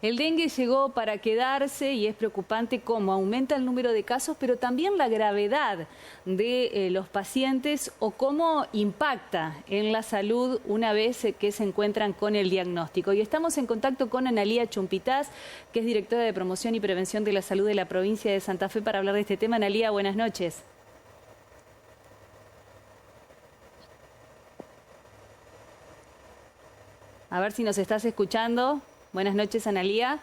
El dengue llegó para quedarse y es preocupante cómo aumenta el número de casos, pero también la gravedad de los pacientes o cómo impacta en la salud una vez que se encuentran con el diagnóstico. Y estamos en contacto con Analía Chumpitaz, que es directora de Promoción y Prevención de la Salud de la provincia de Santa Fe, para hablar de este tema. Analía, buenas noches. A ver si nos estás escuchando. Buenas noches, Analía.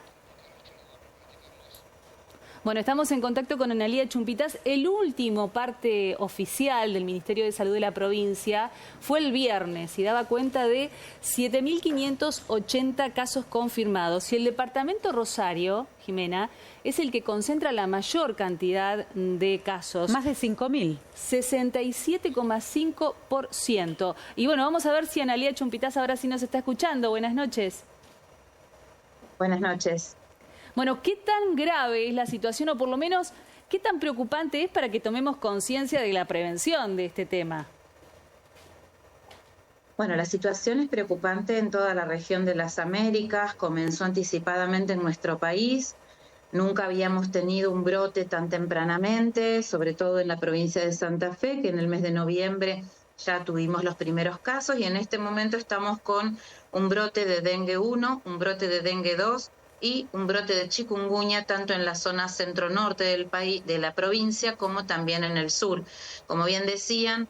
Bueno, estamos en contacto con Analía Chumpitaz. El último parte oficial del Ministerio de Salud de la provincia fue el viernes y daba cuenta de 7.580 casos confirmados. Y el departamento Rosario, Jimena, es el que concentra la mayor cantidad de casos. Más de 5.000. 67,5%. Y bueno, vamos a ver si Analía Chumpitaz ahora sí nos está escuchando. Buenas noches. Buenas noches. Bueno, ¿qué tan grave es la situación o por lo menos qué tan preocupante es para que tomemos conciencia de la prevención de este tema? Bueno, la situación es preocupante en toda la región de las Américas, comenzó anticipadamente en nuestro país, nunca habíamos tenido un brote tan tempranamente, sobre todo en la provincia de Santa Fe, que en el mes de noviembre ya tuvimos los primeros casos y en este momento estamos con un brote de dengue 1, un brote de dengue 2 y un brote de chikungunya tanto en la zona centro-norte del país, de la provincia, como también en el sur. Como bien decían,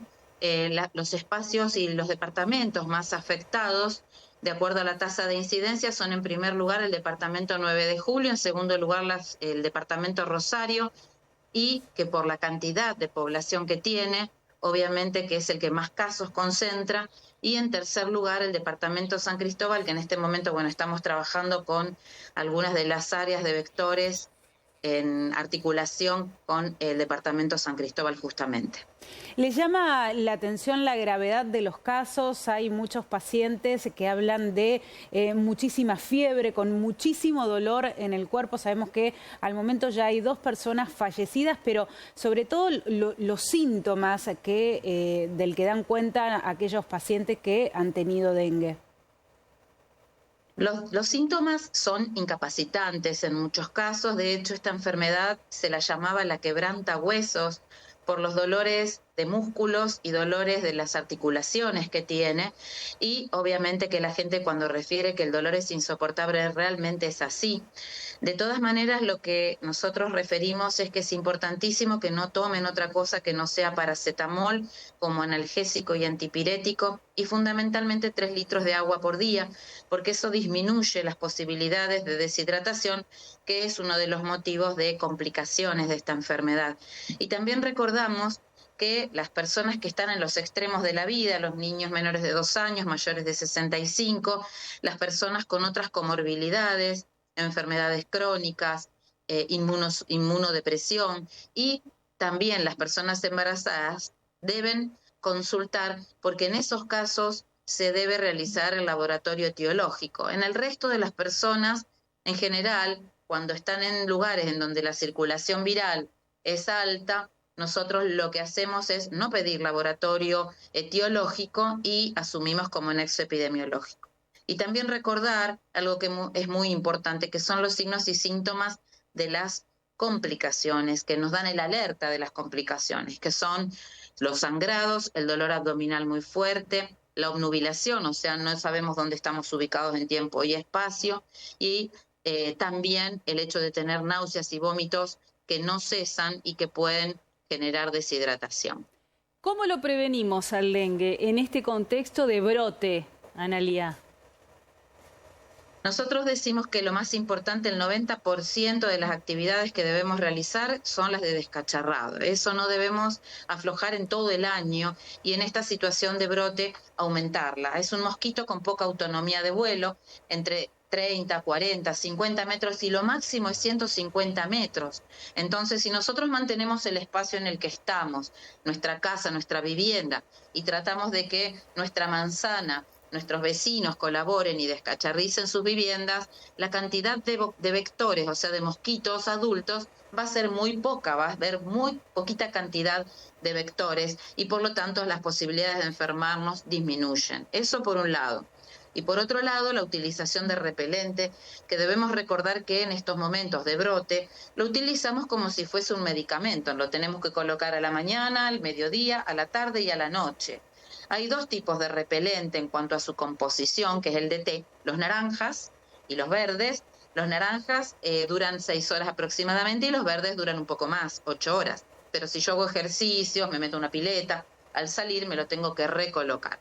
los espacios y los departamentos más afectados, de acuerdo a la tasa de incidencia, son en primer lugar el departamento 9 de Julio, en segundo lugar el departamento Rosario, y que por la cantidad de población que tiene, obviamente que es el que más casos concentra, y en tercer lugar el departamento San Cristóbal, que en este momento, bueno, estamos trabajando con algunas de las áreas de vectores en articulación con el departamento San Cristóbal justamente. ¿Le llama la atención la gravedad de los casos? Hay muchos pacientes que hablan de muchísima fiebre, con muchísimo dolor en el cuerpo. Sabemos que al momento ya hay 2 personas fallecidas, pero sobre todo los síntomas del que dan cuenta aquellos pacientes que han tenido dengue. Los síntomas son incapacitantes en muchos casos. De hecho, esta enfermedad se la llamaba la quebrantahuesos por los dolores de músculos y dolores de las articulaciones que tiene. Y obviamente que la gente cuando refiere que el dolor es insoportable realmente es así. De todas maneras, lo que nosotros referimos es que es importantísimo que no tomen otra cosa que no sea paracetamol como analgésico y antipirético y fundamentalmente 3 litros de agua por día, porque eso disminuye las posibilidades de deshidratación, que es uno de los motivos de complicaciones de esta enfermedad. Y también recordamos que las personas que están en los extremos de la vida, los niños menores de 2 años, mayores de 65, las personas con otras comorbilidades, enfermedades crónicas, inmunodepresión y también las personas embarazadas deben consultar porque en esos casos se debe realizar el laboratorio etiológico. En el resto de las personas, en general, cuando están en lugares en donde la circulación viral es alta, nosotros lo que hacemos es no pedir laboratorio etiológico y asumimos como nexo epidemiológico. Y también recordar algo que es muy importante, que son los signos y síntomas de las complicaciones, que nos dan el alerta de las complicaciones, que son los sangrados, el dolor abdominal muy fuerte, la obnubilación, o sea, no sabemos dónde estamos ubicados en tiempo y espacio, y también el hecho de tener náuseas y vómitos que no cesan y que pueden generar deshidratación. ¿Cómo lo prevenimos al dengue en este contexto de brote, Analía? Nosotros decimos que lo más importante, el 90% de las actividades que debemos realizar son las de descacharrado. Eso no debemos aflojar en todo el año y en esta situación de brote aumentarla. Es un mosquito con poca autonomía de vuelo, entre 30, 40, 50 metros y lo máximo es 150 metros. Entonces, si nosotros mantenemos el espacio en el que estamos, nuestra casa, nuestra vivienda, y tratamos de que nuestra manzana, nuestros vecinos colaboren y descacharricen sus viviendas, la cantidad de vectores, o sea, de mosquitos adultos, va a ser muy poca, va a haber muy poquita cantidad de vectores y por lo tanto las posibilidades de enfermarnos disminuyen. Eso por un lado. Y por otro lado, la utilización de repelente, que debemos recordar que en estos momentos de brote lo utilizamos como si fuese un medicamento. Lo tenemos que colocar a la mañana, al mediodía, a la tarde y a la noche. Hay dos tipos de repelente en cuanto a su composición, que es el de té, los naranjas y los verdes. Los naranjas duran 6 horas aproximadamente y los verdes duran un poco más, 8 horas. Pero si yo hago ejercicios, me meto una pileta, al salir me lo tengo que recolocar.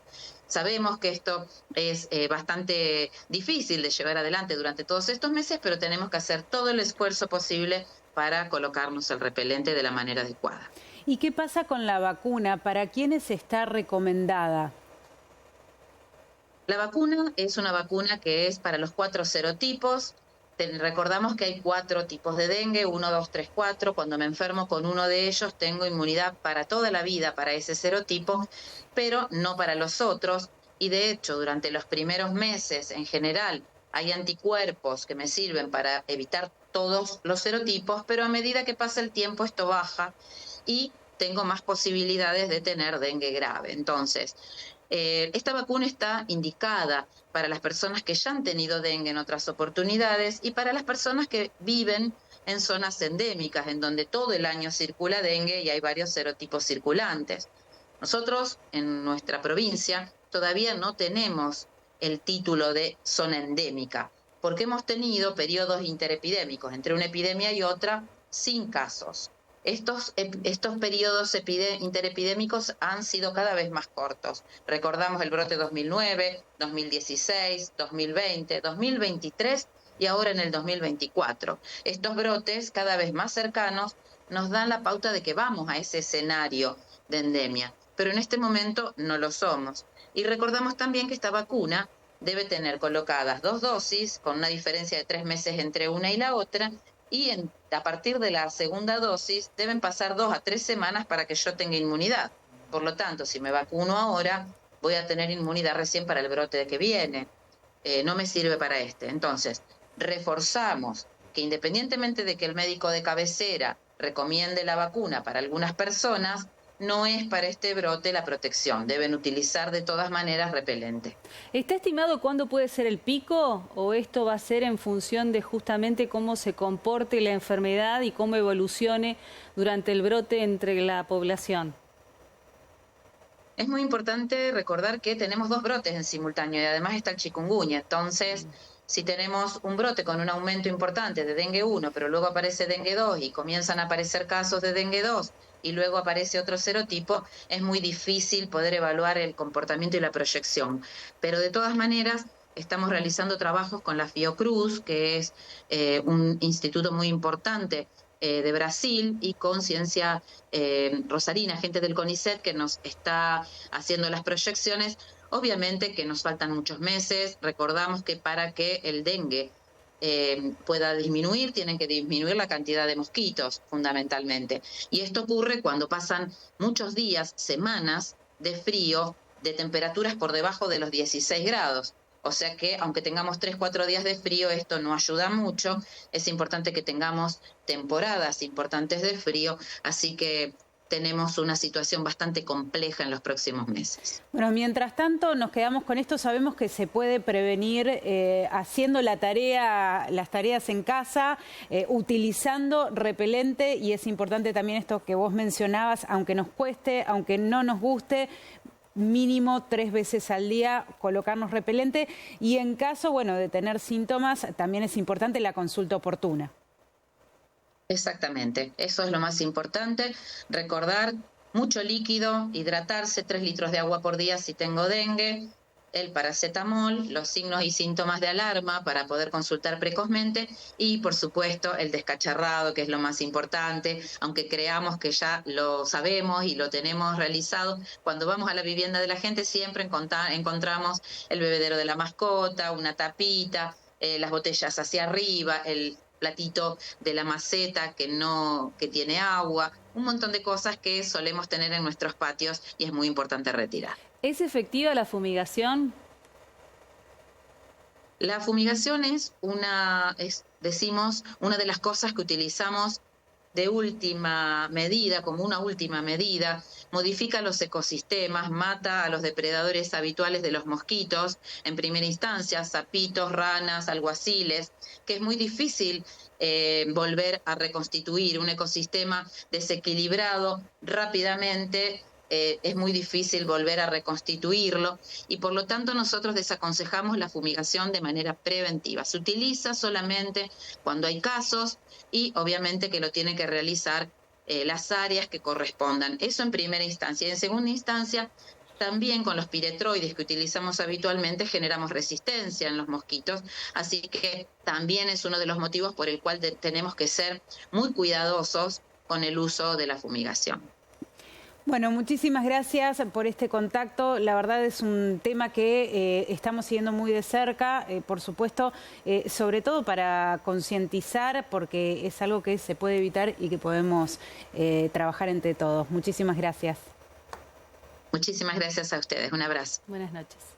Sabemos que esto es bastante difícil de llevar adelante durante todos estos meses, pero tenemos que hacer todo el esfuerzo posible para colocarnos el repelente de la manera adecuada. ¿Y qué pasa con la vacuna? ¿Para quiénes está recomendada? La vacuna es una vacuna que es para los 4 serotipos. Recordamos que hay 4 tipos de dengue, 1, 2, 3, 4. Cuando me enfermo con uno de ellos tengo inmunidad para toda la vida para ese serotipo, pero no para los otros. Y de hecho, durante los primeros meses en general hay anticuerpos que me sirven para evitar todos los serotipos, pero a medida que pasa el tiempo esto baja y tengo más posibilidades de tener dengue grave. Entonces, esta vacuna está indicada para las personas que ya han tenido dengue en otras oportunidades y para las personas que viven en zonas endémicas, en donde todo el año circula dengue y hay varios serotipos circulantes. Nosotros, en nuestra provincia, todavía no tenemos el título de zona endémica, porque hemos tenido periodos interepidémicos, entre una epidemia y otra, sin casos. Estos periodos interepidémicos han sido cada vez más cortos. Recordamos el brote 2009, 2016, 2020, 2023 y ahora en el 2024. Estos brotes cada vez más cercanos nos dan la pauta de que vamos a ese escenario de endemia, pero en este momento no lo somos. Y recordamos también que esta vacuna debe tener colocadas 2 dosis, con una diferencia de 3 meses entre una y la otra, y a partir de la segunda dosis deben pasar 2 a 3 semanas para que yo tenga inmunidad. Por lo tanto, si me vacuno ahora, voy a tener inmunidad recién para el brote que viene. No me sirve para este. Entonces, reforzamos que independientemente de que el médico de cabecera recomiende la vacuna para algunas personas, no es para este brote la protección. Deben utilizar de todas maneras repelente. ¿Está estimado cuándo puede ser el pico o esto va a ser en función de justamente cómo se comporte la enfermedad y cómo evolucione durante el brote entre la población? Es muy importante recordar que tenemos 2 brotes en simultáneo y además está el chikungunya. Entonces, si tenemos un brote con un aumento importante de dengue 1, pero luego aparece dengue 2 y comienzan a aparecer casos de dengue 2 y luego aparece otro serotipo, es muy difícil poder evaluar el comportamiento y la proyección. Pero de todas maneras, estamos realizando trabajos con la Fiocruz, que es un instituto muy importante de Brasil, y con Ciencia Rosarina, gente del CONICET, que nos está haciendo las proyecciones. Obviamente que nos faltan muchos meses. Recordamos que para que el dengue pueda disminuir, tienen que disminuir la cantidad de mosquitos, fundamentalmente. Y esto ocurre cuando pasan muchos días, semanas de frío, de temperaturas por debajo de los 16 grados. O sea que, aunque tengamos 3-4 días de frío, esto no ayuda mucho. Es importante que tengamos temporadas importantes de frío, así que tenemos una situación bastante compleja en los próximos meses. Bueno, mientras tanto nos quedamos con esto. Sabemos que se puede prevenir haciendo las tareas en casa, utilizando repelente, y es importante también esto que vos mencionabas, aunque nos cueste, aunque no nos guste, mínimo 3 veces al día colocarnos repelente, y en caso, bueno, de tener síntomas, también es importante la consulta oportuna. Exactamente, eso es lo más importante. Recordar mucho líquido, hidratarse, 3 litros de agua por día si tengo dengue, el paracetamol, los signos y síntomas de alarma para poder consultar precozmente y, por supuesto, el descacharrado, que es lo más importante, aunque creamos que ya lo sabemos y lo tenemos realizado. Cuando vamos a la vivienda de la gente siempre encontramos el bebedero de la mascota, una tapita, las botellas hacia arriba, el platito de la maceta que tiene agua, un montón de cosas que solemos tener en nuestros patios y es muy importante retirar. ¿Es efectiva la fumigación? La fumigación es una de las cosas que utilizamos de última medida, como una última medida. modifica los ecosistemas, mata a los depredadores habituales de los mosquitos, en primera instancia, sapitos, ranas, alguaciles, que es muy difícil volver a reconstituir un ecosistema desequilibrado rápidamente. Es muy difícil volver a reconstituirlo y por lo tanto nosotros desaconsejamos la fumigación de manera preventiva. Se utiliza solamente cuando hay casos y obviamente que lo tiene que realizar las áreas que correspondan. Eso en primera instancia. Y en segunda instancia, también con los piretroides que utilizamos habitualmente generamos resistencia en los mosquitos, así que también es uno de los motivos por el cual tenemos que ser muy cuidadosos con el uso de la fumigación. Bueno, muchísimas gracias por este contacto. La verdad es un tema que estamos siguiendo muy de cerca, por supuesto, sobre todo para concientizar, porque es algo que se puede evitar y que podemos trabajar entre todos. Muchísimas gracias. Muchísimas gracias a ustedes. Un abrazo. Buenas noches.